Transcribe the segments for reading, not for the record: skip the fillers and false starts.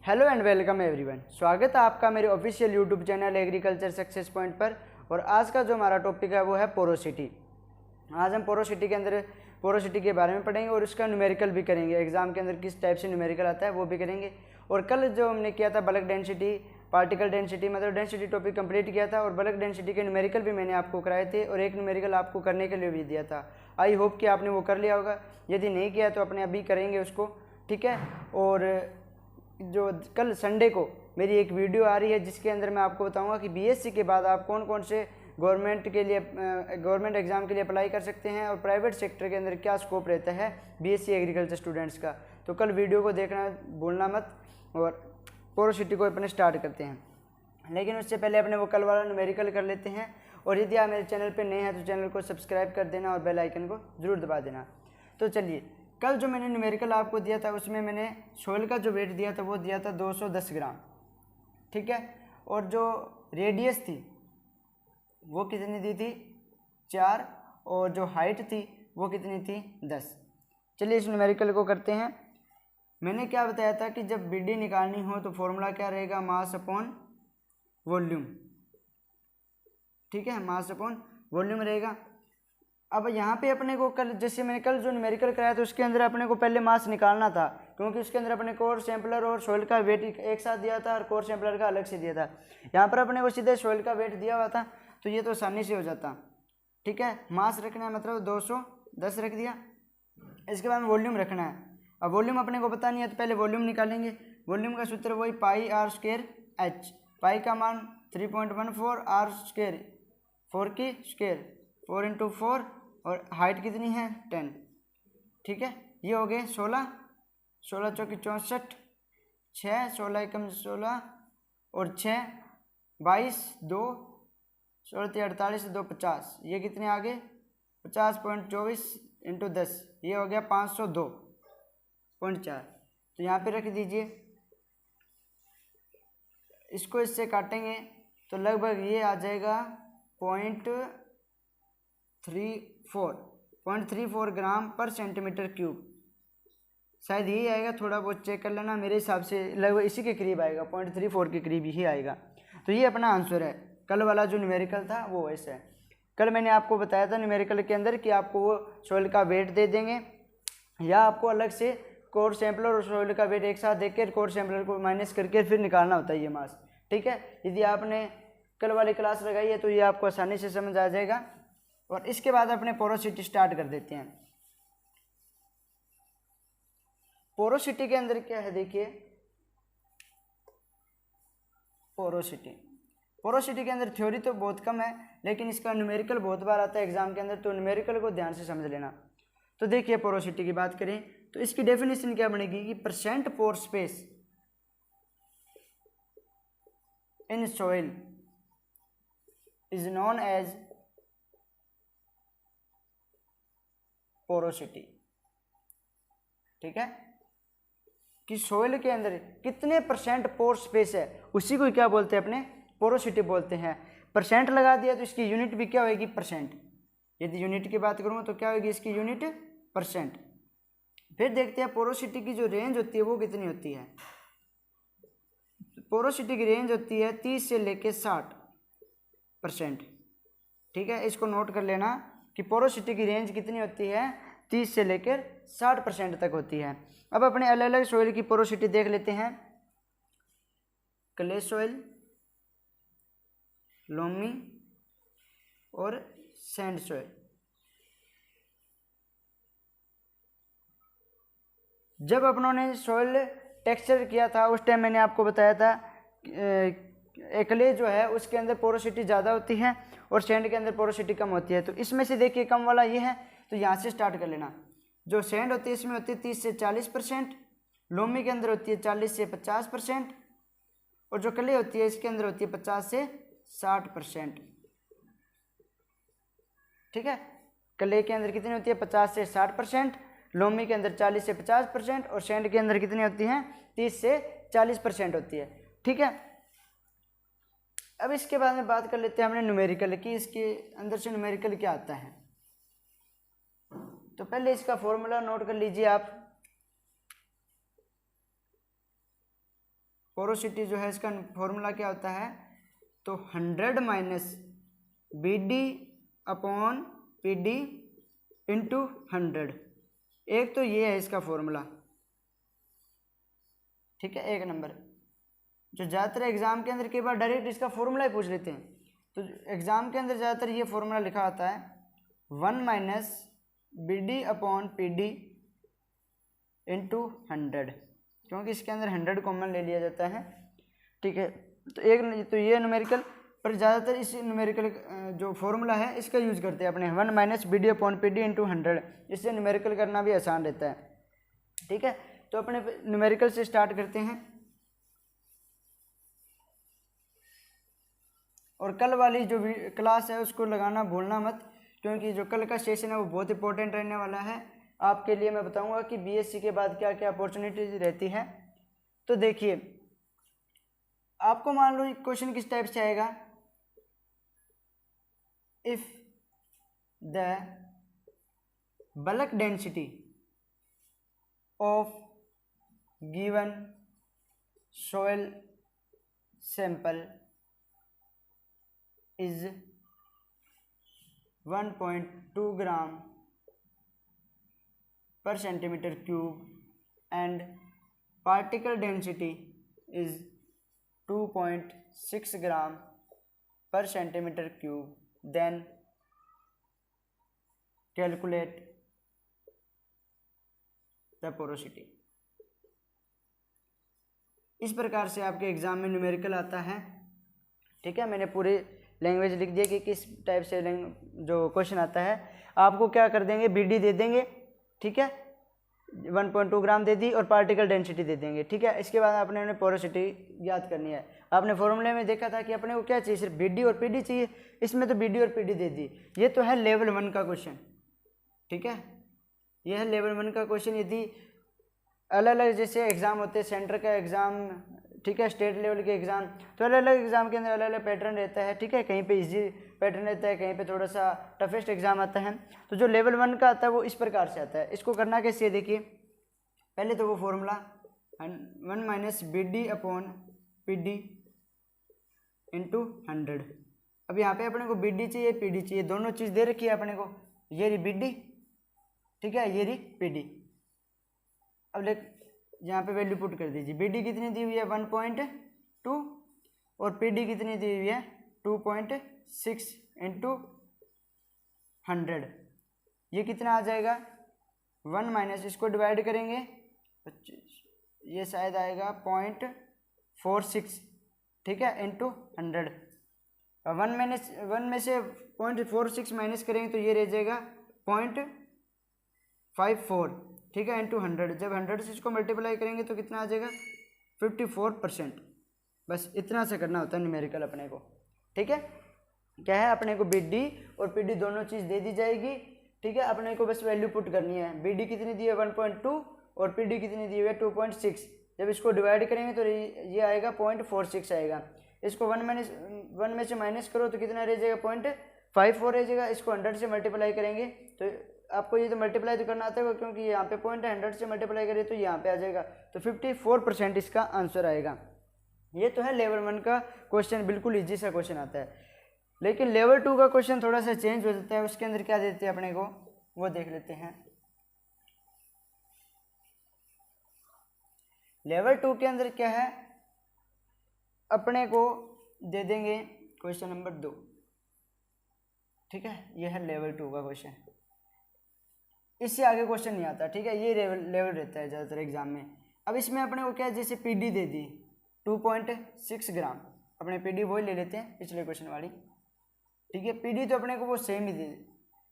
Hello and welcome everyone. स्वागत है आपका मेरे official YouTube channel agriculture success point पर। और आज का जो हमारा टॉपिक है वो है पोरोसिटी। आज हम पोरोसिटी के अंदर पोरोसिटी के बारे में पढ़ेंगे और उसका न्यूमेरिकल भी करेंगे। एग्जाम के अंदर किस टाइप से न्यूमेरिकल आता है वो भी करेंगे। और कल जो हमने किया था बल्क डेंसिटी, पार्टिकल डेंसिटी, मतलब डेंसिटी टॉपिक कंप्लीट किया था और बल्क डेंसिटी के न्यूमेरिकल भी मैंने आपको कराए थे और एक न्यूमेरिकल आपको करने के लिए भी दिया था। आई होप कि आपने वो कर लिया होगा। यदि नहीं किया तो अपने अभी करेंगे उसको, ठीक है। और जो कल संडे को मेरी एक वीडियो आ रही है जिसके अंदर मैं आपको बताऊंगा कि बीएससी के बाद आप कौन कौन से गवर्नमेंट के लिए गवर्नमेंट एग्जाम के लिए अप्लाई कर सकते हैं और प्राइवेट सेक्टर के अंदर क्या स्कोप रहता है बीएससी एग्रीकल्चर स्टूडेंट्स का। तो कल वीडियो को देखना भूलना मत और पोरोसिटी को अपने स्टार्ट करते हैं। लेकिन उससे पहले अपने वो कल वाला न्यूमेरिकल कर लेते हैं। और यदि आप मेरे चैनल पर नए हैं तो चैनल को सब्सक्राइब कर देना और बेल आइकन को ज़रूर दबा देना। तो चलिए, कल जो मैंने न्यूमेरिकल आपको दिया था उसमें मैंने सोइल का जो वेट दिया था वो दिया था 210 ग्राम, ठीक है। और जो रेडियस थी वो कितनी दी थी 4 और जो हाइट थी वो कितनी थी 10। चलिए इस न्यूमेरिकल को करते हैं। मैंने क्या बताया था कि जब बीडी निकालनी हो तो फॉर्मूला क्या रहेगा, मास अपॉन वॉल्यूम, ठीक है, मास अपॉन वॉल्यूम रहेगा। अब यहाँ पे अपने को कल जैसे मैंने कल जो न्यूमेरिकल कराया था उसके अंदर अपने को पहले मास निकालना था, क्योंकि उसके अंदर अपने कोर सैम्पलर और सोइल का वेट एक साथ दिया था और कोर सैम्पलर का अलग से दिया था। यहाँ पर अपने को सीधे सोइल का वेट दिया हुआ था तो ये तो आसानी से हो जाता, ठीक है। मास रखना है मतलब 210 रख दिया। इसके बाद में वॉल्यूम रखना है। अब वॉल्यूम अपने को पता नहीं है तो पहले वॉल्यूम निकालेंगे। वॉल्यूम का सूत्र वही पाई आर स्क्वायर एच। पाई का मान 3.14, आर स्क्वायर 4 की स्क्वायर 4 × 4 और हाइट कितनी है 10, ठीक है। ये हो गए 16, 16 चौकी 64, 6 16 एकम 16 और 6 22 2 16 48 2 50। ये कितने आ गए 50.24 × 10, ये हो गया 502.4। तो यहाँ पे रख दीजिए। इसको इससे काटेंगे तो लगभग ये आ जाएगा 0.34 ग्राम पर सेंटीमीटर क्यूब। शायद यही आएगा, थोड़ा बहुत चेक कर लेना। मेरे हिसाब से लगभग इसी के करीब आएगा, 0.34 के करीब ही आएगा। तो ये अपना आंसर है। कल वाला जो न्यूमेरिकल था वो वैसे है। कल मैंने आपको बताया था न्यूमेरिकल के अंदर कि आपको वो सोइल का वेट दे देंगे या आपको अलग से कोर सैम्पलर और सोइल का वेट एक साथ देकर कोर सैम्पलर को माइनस करके फिर निकालना होता है ये मास, ठीक है। यदि आपने कल वाली क्लास लगाई है तो ये आपको आसानी से समझ आ जाएगा। और इसके बाद अपने पोरोसिटी स्टार्ट कर देते हैं। पोरोसिटी के अंदर क्या है देखिए, पोरोसिटी के अंदर थ्योरी तो बहुत कम है लेकिन इसका न्यूमेरिकल बहुत बार आता है एग्जाम के अंदर, तो न्यूमेरिकल को ध्यान से समझ लेना। तो देखिए पोरोसिटी की बात करें तो इसकी डेफिनेशन क्या बनेगी कि percent pore space in soil is known as porosity, ठीक है। कि सोइल के अंदर कितने परसेंट पोर स्पेस है उसी को क्या बोलते हैं अपने पोरोसिटी बोलते हैं। परसेंट लगा दिया तो इसकी यूनिट भी क्या होगी परसेंट। यदि यूनिट की बात करूँ तो क्या होगी इसकी यूनिट परसेंट। फिर देखते हैं पोरोसिटी की जो रेंज होती है वो कितनी होती है। पोरोसिटी की रेंज होती है 30 से लेके 60%, ठीक है। इसको नोट कर लेना कि पोरोसिटी की रेंज कितनी होती है 30 से लेकर 60% तक होती है। अब अपने अलग अलग सोइल की पोरोसिटी देख लेते हैं। क्ले सोइल, लोमी और सैंड सोइल। जब अपनों ने सोइल टेक्सचर किया था उस टाइम मैंने आपको बताया था क्ले जो है उसके अंदर पोरोसिटी ज़्यादा होती है और सैंड के अंदर पोरोसिटी कम होती है। तो इसमें से देखिए कम वाला ये है तो यहाँ से स्टार्ट कर लेना। जो सैंड होती है इसमें होती है 30 से 40%, लोमी के अंदर होती है 40 से 50% और जो क्ले होती है इसके अंदर होती है 50 से 60%, ठीक है। क्ले के अंदर कितनी होती है 50 से 60%, लोमी के अंदर 40 से 50% और सैंड के अंदर कितनी होती हैं 30 से 40% होती है, ठीक है। अब इसके बाद में बात कर लेते हैं हमने न्यूमेरिकल की, इसके अंदर से न्यूमेरिकल क्या आता है। तो पहले इसका फॉर्मूला नोट कर लीजिए आप। पोरोसिटी जो है इसका फॉर्मूला क्या होता है, तो 100 minus BD upon PD into 100। एक तो ये है इसका फॉर्मूला, ठीक है। एक नंबर जो ज़्यादातर एग्जाम के अंदर कई बार डायरेक्ट इसका फॉर्मूला ही पूछ लेते हैं, तो एग्जाम के अंदर ज़्यादातर ये फॉर्मूला लिखा आता है 1 minus BD upon PD into 100, क्योंकि इसके अंदर 100 कॉमन ले लिया जाता है, ठीक है। तो ये न्यूमेरिकल, पर ज़्यादातर इस न्यूमेरिकल जो फॉर्मूला है इसका यूज़ करते हैं अपने 1 minus BD upon PD into 100। इससे न्यूमेरिकल करना भी आसान रहता है, ठीक है। तो अपने न्यूमेरिकल से स्टार्ट करते हैं। और कल वाली जो क्लास है उसको लगाना भूलना मत, क्योंकि जो कल का सेशन है वो बहुत इंपॉर्टेंट रहने वाला है आपके लिए। मैं बताऊंगा कि BSc के बाद क्या क्या अपॉर्चुनिटीज रहती है। तो देखिए, आपको मान लो क्वेश्चन किस टाइप से आएगा, if the bulk density of given soil sample is 1.2 gram per centimeter cube and particle density is 2.6 gram per centimeter cube, then calculate the porosity। इस प्रकार से आपके एग्जाम में न्यूमेरिकल आता है, ठीक है। मैंने पूरी लैंग्वेज लिख दिया कि किस टाइप से जो क्वेश्चन आता है। आपको क्या कर देंगे, BD दे देंगे, ठीक है, 1.2 ग्राम दे दी और पार्टिकल डेंसिटी दे देंगे, ठीक है। इसके बाद आपने पोरोसिटी याद करनी है। आपने फॉर्मूले में देखा था कि अपने को क्या चाहिए, सिर्फ BD और PD चाहिए, इसमें तो BD और PD दे दी। ये तो है लेवल 1 का क्वेश्चन, ठीक है। यह है लेवल 1 का क्वेश्चन। यदि अलग अलग जैसे एग्ज़ाम होते हैं, सेंटर का एग्ज़ाम, ठीक है, स्टेट लेवल के एग्ज़ाम, तो अलग अलग एग्ज़ाम के अंदर अलग अलग पैटर्न रहता है, ठीक है। कहीं पे इजी पैटर्न रहता है, कहीं पे थोड़ा सा टफेस्ट एग्ज़ाम आता है। तो जो लेवल 1 का आता है वो इस प्रकार से आता है। इसको करना कैसे है, देखिए, पहले तो वो formula 1 minus BD upon PD into 100। अब यहाँ पे अपने को BD चाहिए, PD चाहिए, दोनों चीज़ दे रखी है अपने को। ये रही BD, ठीक है, ये रही PD। अब यहाँ पे वैल्यू पुट कर दीजिए। BD कितनी दी हुई है 1.2 और PD कितनी दी हुई है 2.6 इंटू 100। ये कितना आ जाएगा 1 माइनस, इसको डिवाइड करेंगे, ये शायद आएगा 0.46, ठीक है, इंटू 100। 1 में से 0.46 माइनस करेंगे तो ये रह जाएगा 0.54, ठीक है, इंटू 100। जब 100 से इसको मल्टीप्लाई करेंगे तो कितना आ जाएगा 54%। बस इतना से करना होता है न्यूमेरिकल अपने को, ठीक है। क्या है, अपने को BD और PD दोनों चीज़ दे दी जाएगी, ठीक है। अपने को बस वैल्यू पुट करनी है। BD कितनी दी है 1.2 और PD कितनी दी हुई है 2.6। जब इसको डिवाइड करेंगे तो ये आएगा 0.46 आएगा। इसको 1 में से माइनस करो तो कितना रह जाएगा 0.54 रह जाएगा। इसको 100 से मल्टीप्लाई करेंगे तो आपको ये तो मल्टीप्लाई तो करना आता है, क्योंकि यहाँ पे पॉइंट है, 100 से मल्टीप्लाई करें तो यहाँ पे आ जाएगा, तो 54% इसका आंसर आएगा। ये तो है लेवल 1 का क्वेश्चन, बिल्कुल ईजी सा क्वेश्चन आता है। लेकिन लेवल 2 का क्वेश्चन थोड़ा सा चेंज हो जाता है। उसके अंदर क्या देते हैं अपने को, वो देख लेते हैं। लेवल 2 के अंदर क्या है, अपने को दे देंगे क्वेश्चन नंबर 2, ठीक है। यह है लेवल 2 का क्वेश्चन। इससे आगे क्वेश्चन नहीं आता, ठीक है। ये लेवल रहता है ज़्यादातर एग्जाम में। अब इसमें अपने को क्या है, जैसे PD दे दी 2.6 ग्राम, अपने PD वही ले लेते हैं पिछले क्वेश्चन वाली, ठीक है। PD तो अपने को वो सेम ही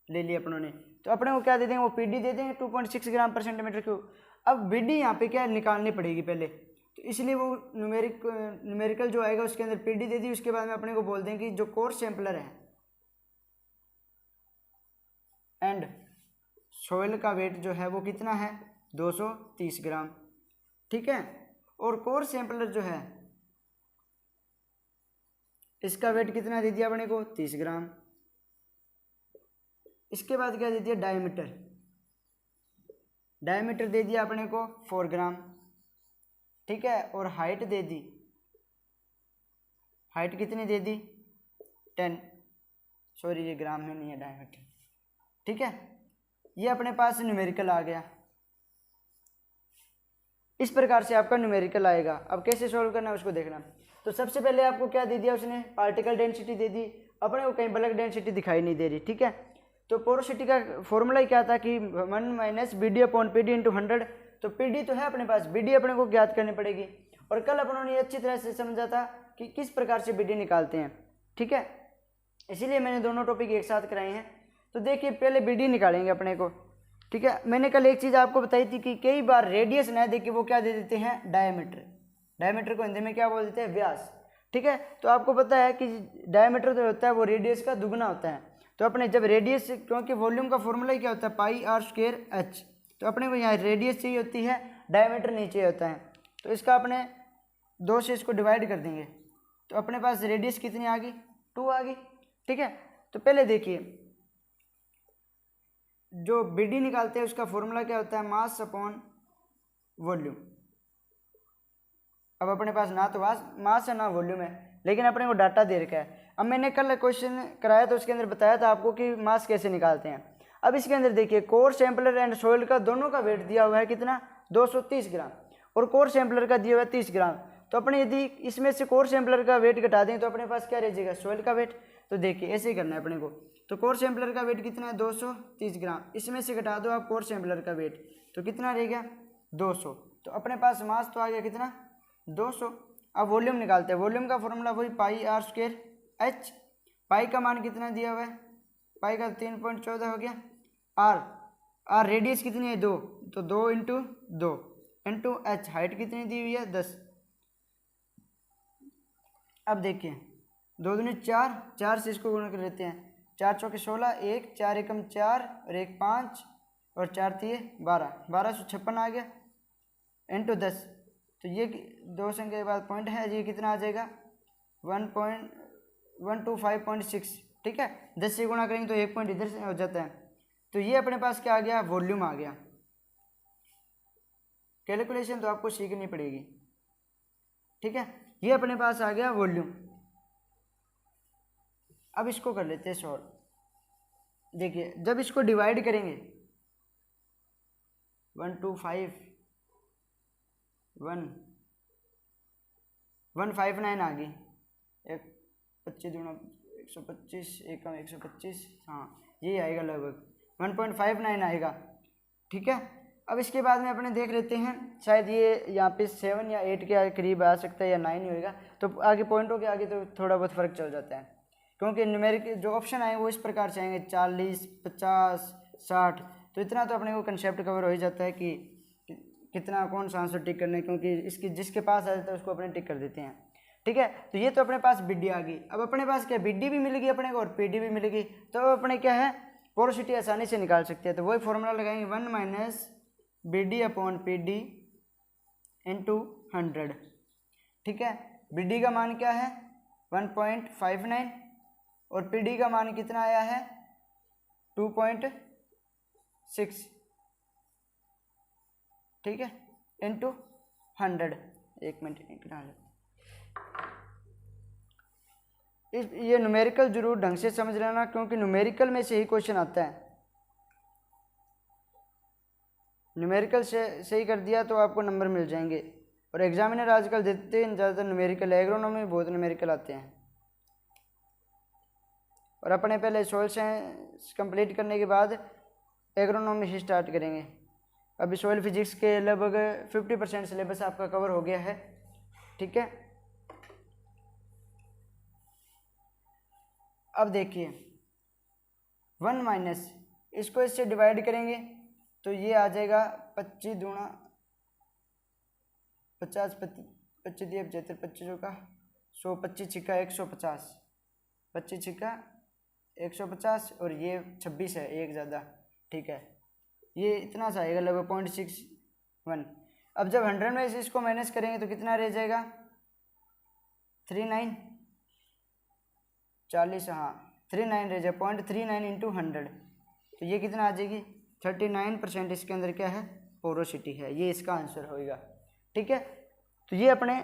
ले लिया अपनों ने, तो अपने को क्या दे देंगे, वो PD दे देंगे 2.6 ग्राम पर सेंटीमीटर क्यूब। अब BD यहाँ पे क्या निकालनी पड़ेगी पहले, तो इसलिए वो न्यूमेरिकल जो आएगा उसके अंदर PD दे दी। उसके बाद में अपने को बोल देंगे कि जो कोर्स सैम्पलर है एंड सोयल का वेट जो है वो कितना है 230 ग्राम, ठीक है। और कोर सैंपलर जो है इसका वेट कितना दे दिया अपने को 30 ग्राम। इसके बाद क्या दे दिया, डायमीटर दे दिया अपने को 4 ग्राम। ठीक है, और हाइट दे दी, हाइट कितनी दे दी 10, सॉरी ये ग्राम में नहीं है डायमीटर, ठीक है। ये अपने पास न्यूमेरिकल आ गया। इस प्रकार से आपका न्यूमेरिकल आएगा। अब कैसे सॉल्व करना है उसको देखना। तो सबसे पहले आपको क्या दे दिया उसने, पार्टिकल डेंसिटी दे दी, अपने को कहीं बल्क डेंसिटी दिखाई नहीं दे रही, ठीक है। तो पोरोसिटी का फॉर्मूला क्या था कि 1 minus B D upon P D into 100। तो पी डी तो है अपने पास, बी डी अपने को ज्ञात करनी पड़ेगी। और कल अपनों ने अच्छी तरह से समझा था कि किस प्रकार से बी डी निकालते हैं, ठीक है। इसीलिए मैंने दोनों टॉपिक एक साथ कराए हैं। तो देखिए पहले बी डी निकालेंगे अपने को, ठीक है। मैंने कल एक चीज़ आपको बताई थी कि कई बार रेडियस ना देखिए वो क्या दे देते हैं, डायमीटर। डायमीटर को हिंदी में क्या बोल देते हैं, व्यास, ठीक है। तो आपको पता है कि डायमीटर जो होता है वो रेडियस का दुगना होता है। तो अपने जब रेडियस, क्योंकि वॉल्यूम का फॉर्मूला ही क्या होता है, पाई आर स्क्वायर एच। तो अपने को यहाँ रेडियस चाहिए होती है, डायमीटर नहीं चाहिए होता है। तो इसका अपने 2 से इसको डिवाइड कर देंगे। तो अपने पास रेडियस कितनी आ गई, 2 आ गई, ठीक है। तो पहले देखिए जो बी डी निकालते हैं उसका फॉर्मूला क्या होता है, मास अपॉन वॉल्यूम। अब अपने पास ना तो मास है ना वॉल्यूम है, लेकिन अपने को डाटा दे रखा है। अब मैंने कल क्वेश्चन कराया तो उसके अंदर बताया था आपको कि मास कैसे निकालते हैं। अब इसके अंदर देखिए कोर सैंपलर एंड सॉइल का दोनों का वेट दिया हुआ है कितना, 230 ग्राम, और कोर सैंपलर का दिया हुआ है 30 ग्राम। तो अपने यदि इसमें से कोर सैंपलर का वेट घटा दें तो अपने पास क्या रह जाएगा, सॉइल का वेट। तो देखिए ऐसे ही करना है अपने को। तो कोर सैंपलर का वेट कितना है, 230 ग्राम, इसमें से घटा दो आप कोर सैंपलर का वेट, तो कितना रहेगा 200। तो अपने पास मास तो आ गया कितना, 200। अब वॉल्यूम निकालते हैं। वॉल्यूम का फॉर्मूला वही पाई आर स्क्वायर एच। पाई का मान कितना दिया हुआ है, पाई का 3.14 हो गया। आर रेडियस कितनी है 2, तो 2 इंटू 2 इंटू एच, हाइट कितनी दी हुई है 10। अब देखिए 2 दूनी 4, 4 से इसको गुणा कर लेते हैं, 4 चौके 16, 1 4 एकम 4 और 1 5 और 4 3 12, 1256 आ गया इंटू 10। तो ये 2 संख्या के बाद पॉइंट है, ये कितना आ जाएगा 1.125.6, ठीक है। 10 से गुणा करेंगे तो 1 पॉइंट इधर से हो जाता है। तो ये अपने पास क्या आ गया, वॉल्यूम आ गया। कैलकुलेशन तो आपको सीखनी पड़ेगी, ठीक है। ये अपने पास आ गया वॉल्यूम। अब इसको कर लेते हैं सॉल्व। देखिए जब इसको डिवाइड करेंगे 159 आ गई, 25 दूना 125, 125, हाँ यही आएगा लगभग 1.59 आएगा, ठीक है। अब इसके बाद में अपने देख लेते हैं, शायद ये यहाँ पे 7 या 8 के करीब आ सकता है या 9 ही होएगा। तो आगे पॉइंटों के आगे तो थोड़ा बहुत फ़र्क चल जाता है, क्योंकि न्यूमेरिक जो ऑप्शन आए वो इस प्रकार से आएंगे 40, 50, 60। तो इतना तो अपने को कंसेप्ट कवर हो ही जाता है कि कितना कौन सा आंसर टिक करना है, क्योंकि इसकी जिसके पास आ जाता है उसको अपने टिक कर देते हैं, ठीक है। तो ये तो अपने पास बी डी आ गई। अब अपने पास क्या, बी डी भी मिलेगी अपने को और पी डी भी मिलेगी। तो अपने क्या है, पोरोसिटी आसानी से निकाल सकते हैं। तो वही फॉर्मूला लगाएंगे 1 minus B D upon P D into 100, ठीक है। बी डी का मान क्या है 1.59 और पी डी का मान कितना आया है 2.6, ठीक है, इंटू 100। एक मिनट निकाल लेते, ये न्यूमेरिकल जरूर ढंग से समझ लेना, क्योंकि न्यूमेरिकल में से ही क्वेश्चन आता है। न्यूमेरिकल से सही कर दिया तो आपको नंबर मिल जाएंगे। और एग्जामिनर आजकल देते हैं ज़्यादातर न्यूमेरिकल, एग्रोनॉमी में बहुत न्यूमेरिकल आते हैं। और अपने पहले सोयल साइंस कंप्लीट करने के बाद एग्रोनॉमी से स्टार्ट करेंगे। अभी सोयल फिजिक्स के लगभग 50% सिलेबस आपका कवर हो गया है, ठीक है। अब देखिए 1 माइनस, इसको इससे डिवाइड करेंगे तो ये आ जाएगा 25 दूना 50, 25 दिए 75, 25 का 100, 25 छिक्का 150, 25 छिक्का 150 और ये 26 है, एक ज़्यादा, ठीक है। ये इतना सा आएगा लगभग 0.61। अब जब 100 में से इसको माइनस करेंगे तो कितना रह जाएगा 39, 40, हाँ 39 रह जाए, 0.39 इंटू 100। तो ये कितना आ जाएगी 39%। इसके अंदर क्या है, पोरोसिटी है, ये इसका आंसर होएगा, ठीक है। तो ये अपने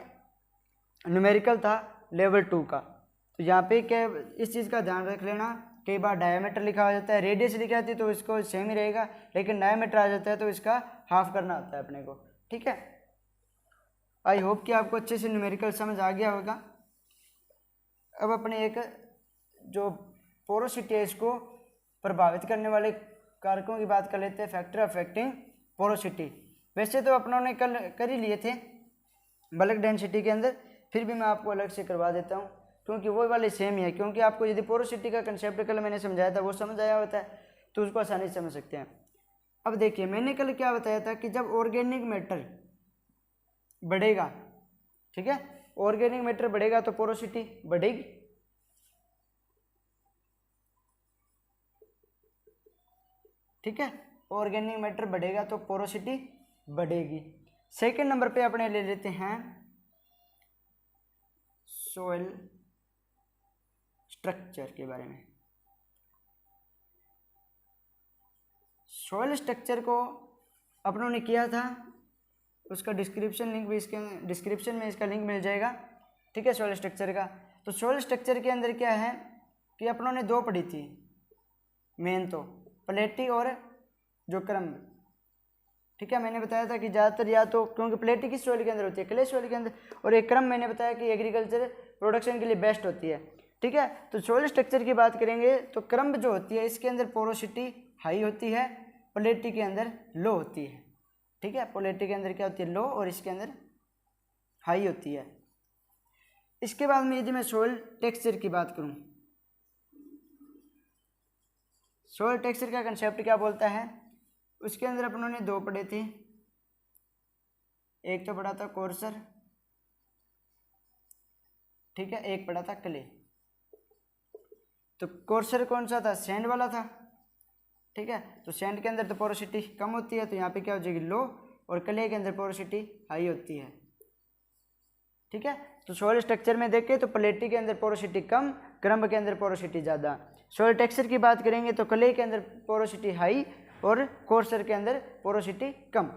न्यूमेरिकल था लेवल 2 का। तो यहाँ पे क्या इस चीज़ का ध्यान रख लेना, कई बार डायमीटर लिखा हो जाता है, रेडियस लिखा जाती है तो इसको सेम ही रहेगा, लेकिन डायमीटर आ जाता है तो इसका हाफ करना होता है अपने को। ठीक है, आई होप कि आपको अच्छे से न्यूमेरिकल समझ आ गया होगा। अब अपने एक जो पोरोसिटी है इसको प्रभावित करने वाले कारकों की बात कर लेते हैं, फैक्टर अफेक्टिंग पोरोसिटी। वैसे तो अपनों ने कल कर ही लिए थे बल्क डेंसिटी के अंदर, फिर भी मैं आपको अलग से करवा देता हूँ क्योंकि वो वाले सेम ही है। क्योंकि आपको यदि पोरोसिटी का कंसेप्ट कल मैंने समझाया था वो समझ आया होता है तो उसको आसानी से समझ सकते हैं। अब देखिए मैंने कल क्या बताया था कि जब ऑर्गेनिक मैटर बढ़ेगा, ठीक है, ऑर्गेनिक मैटर बढ़ेगा तो पोरोसिटी बढ़ेगी। ठीक है, ऑर्गेनिक मैटर बढ़ेगा तो पोरोसिटी बढ़ेगी। सेकंड नंबर पे अपने ले लेते हैं सोइल स्ट्रक्चर के बारे में। सॉइल स्ट्रक्चर को अपनों ने किया था, उसका डिस्क्रिप्शन लिंक भी इसके डिस्क्रिप्शन में इसका लिंक मिल जाएगा। ठीक है, सॉइल स्ट्रक्चर का। तो सॉइल स्ट्रक्चर के अंदर क्या है कि अपनों ने दो पढ़ी थी मेन, तो प्लेटी और जो क्रम्ब। ठीक है, मैंने बताया था कि ज़्यादातर या तो क्योंकि प्लेटी किस सॉइल के अंदर होती है, क्ले सॉइल के अंदर, और एक क्रम्ब मैंने बताया कि एग्रीकल्चर प्रोडक्शन के लिए बेस्ट होती है। ठीक है, तो सॉइल स्ट्रक्चर की बात करेंगे तो क्रम्ब जो होती है इसके अंदर पोरोसिटी हाई होती है, प्लेटी के अंदर लो होती है। ठीक है, प्लेटी के अंदर क्या होती है, लो, और इसके अंदर हाई होती है। इसके बाद में यदि मैं सॉइल टेक्सचर की बात करूं, सॉइल टेक्सचर का कंसेप्ट क्या बोलता है, उसके अंदर अपनों ने दो पढ़े थे। एक तो पढ़ा था कोर्सर, ठीक है, एक पढ़ा था क्ले। तो कोर्सर कौन सा था, सैंड वाला था। ठीक है, तो सैंड के अंदर तो पोरोसिटी कम होती है तो यहाँ पे क्या हो जाएगी, लो, और क्ले के अंदर पोरोसिटी हाई होती है। ठीक है, तो सॉइल स्ट्रक्चर में देखें तो प्लेटी के अंदर पोरोसिटी कम, क्रम्ब के अंदर पोरोसिटी ज़्यादा। सॉइल टेक्सचर की बात करेंगे तो क्ले के अंदर पोरोसिटी हाई और कोर्सर के अंदर पोरोसिटी कम।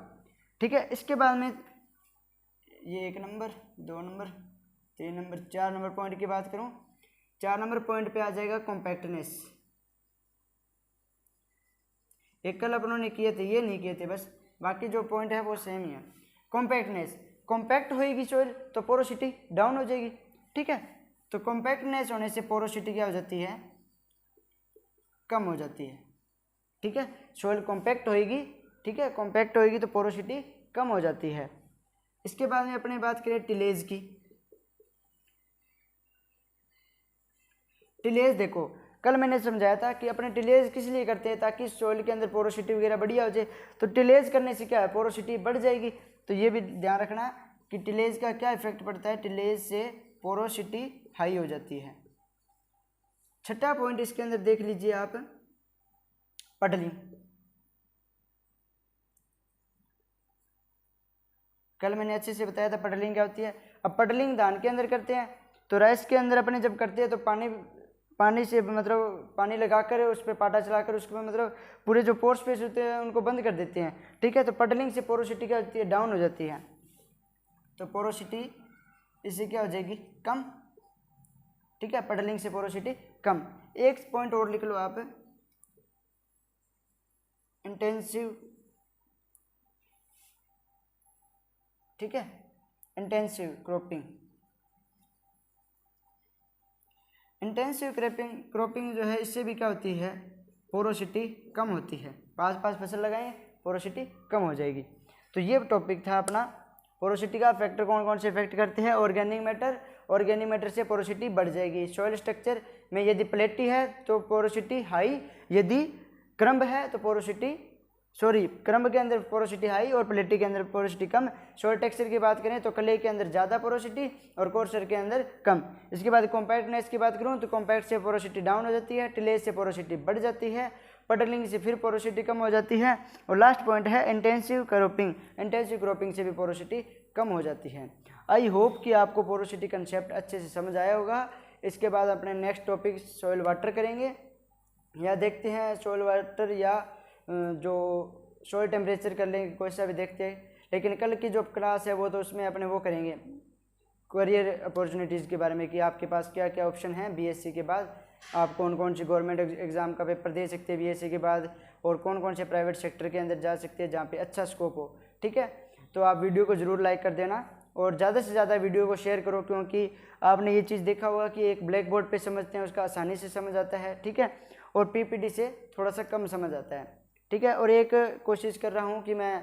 ठीक है, इसके बाद में ये 1 number, 2 number, 3 number, 4 number point की बात करूं, 4 नंबर पॉइंट पे आ जाएगा कॉम्पैक्टनेस। एक कल अपनों ने किए थे, ये नहीं किए थे, बस बाकी जो पॉइंट है वो सेम ही है। कॉम्पैक्टनेस, कॉम्पैक्ट होएगी सॉइल तो पोरोसिटी डाउन हो जाएगी। ठीक है, तो कॉम्पैक्टनेस होने से पोरोसिटी क्या हो जाती है, कम हो जाती है। ठीक है, सॉइल कॉम्पैक्ट होएगी, ठीक है, कॉम्पैक्ट होएगी तो पोरोसिटी कम हो जाती है। इसके बाद में अपने बात करें टिलेज की। टिलेज देखो, कल मैंने समझाया था कि अपने टिलेज किस लिए करते हैं, ताकि सॉइल के अंदर पोरोसिटी वगैरह बढ़िया हो जाए। तो टिलेज करने से क्या है, पोरोसिटी बढ़ जाएगी। तो ये भी ध्यान रखना कि टिलेज का क्या इफेक्ट पड़ता है, टिलेज से पोरोसिटी हाई हो जाती है। छठा पॉइंट इसके अंदर देख लीजिए आप, पडलिंग। कल मैंने अच्छे से बताया था पडलिंग क्या होती है। अब पडलिंग धान के अंदर करते हैं तो राइस के अंदर अपने जब करते हैं तो पानी से मतलब पानी लगाकर उस पर पाटा चलाकर उसके मतलब पूरे जो पोर स्पेस होते हैं उनको बंद कर देते हैं। ठीक है, तो पडलिंग से पोरोसिटी क्या होती है, डाउन हो जाती है। तो पोरोसिटी इससे क्या हो जाएगी, कम। ठीक है, पडलिंग से पोरोसिटी कम। एक पॉइंट और लिख लो आप, इंटेंसिव। ठीक है, इंटेंसिव क्रॉपिंग। इंटेंसिव क्रॉपिंग जो है इससे भी क्या होती है, पोरोसिटी कम होती है। पास पास फसल लगाएं पोरोसिटी कम हो जाएगी। तो ये टॉपिक था अपना, पोरोसिटी का फैक्टर कौन कौन से इफेक्ट करते हैं। ऑर्गेनिक मैटर से पोरोसिटी बढ़ जाएगी। सॉइल स्ट्रक्चर में यदि प्लेटी है तो पोरोसिटी हाई, यदि क्रम्ब है तो क्रम्ब के अंदर पोरोसिटी हाई और प्लेटी के अंदर पोरोसिटी कम। सॉइल टेक्सचर की बात करें तो क्ले के अंदर ज़्यादा पोरोसिटी और कोर्सर के अंदर कम। इसके बाद कॉम्पैक्टनेस की बात करूं तो कॉम्पैक्ट से पोरोसिटी डाउन हो जाती है, टिलेज से पोरोसिटी बढ़ जाती है, पडलिंग से फिर पोरोसिटी कम हो जाती है, और लास्ट पॉइंट है इंटेंसिव क्रॉपिंग। इंटेंसिव क्रॉपिंग से भी पोरोसिटी कम हो जाती है। आई होप कि आपको पोरोसिटी कंसेप्ट अच्छे से समझ आया होगा। इसके बाद अपने नेक्स्ट टॉपिक सॉइल वाटर करेंगे, या देखते हैं सॉइल वाटर या जो सॉइल टेम्परेचर कर लेंगे, कोई सा भी देखते हैं। लेकिन कल की जो क्लास है वो तो उसमें अपने वो करेंगे करियर अपॉर्चुनिटीज़ के बारे में कि आपके पास क्या क्या ऑप्शन हैं बीएससी के बाद, आप कौन कौन सी गवर्नमेंट एग्ज़ाम का पेपर दे सकते हैं बीएससी के बाद, और कौन कौन से प्राइवेट सेक्टर के अंदर जा सकते हैं जहाँ पे अच्छा स्कोप हो। ठीक है, तो आप वीडियो को ज़रूर लाइक कर देना और ज़्यादा से ज़्यादा वीडियो को शेयर करो, क्योंकि आपने ये चीज़ देखा होगा कि एक ब्लैक बोर्ड पर समझते हैं उसका आसानी से समझ आता है। ठीक है, और पीपीटी से थोड़ा सा कम समझ आता है। ठीक है, और एक कोशिश कर रहा हूँ कि मैं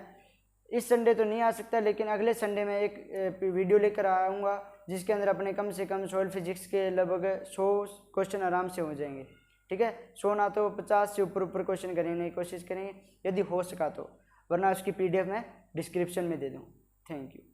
इस संडे तो नहीं आ सकता, लेकिन अगले संडे में एक वीडियो लेकर आऊँगा जिसके अंदर अपने कम से कम सॉइल फिजिक्स के लगभग 100 क्वेश्चन आराम से हो जाएंगे। ठीक है, 100 ना तो 50 से ऊपर क्वेश्चन करने की कोशिश करेंगे यदि हो सका तो, वरना उसकी PDF मैं डिस्क्रिप्शन में दे दूँ। Thank you.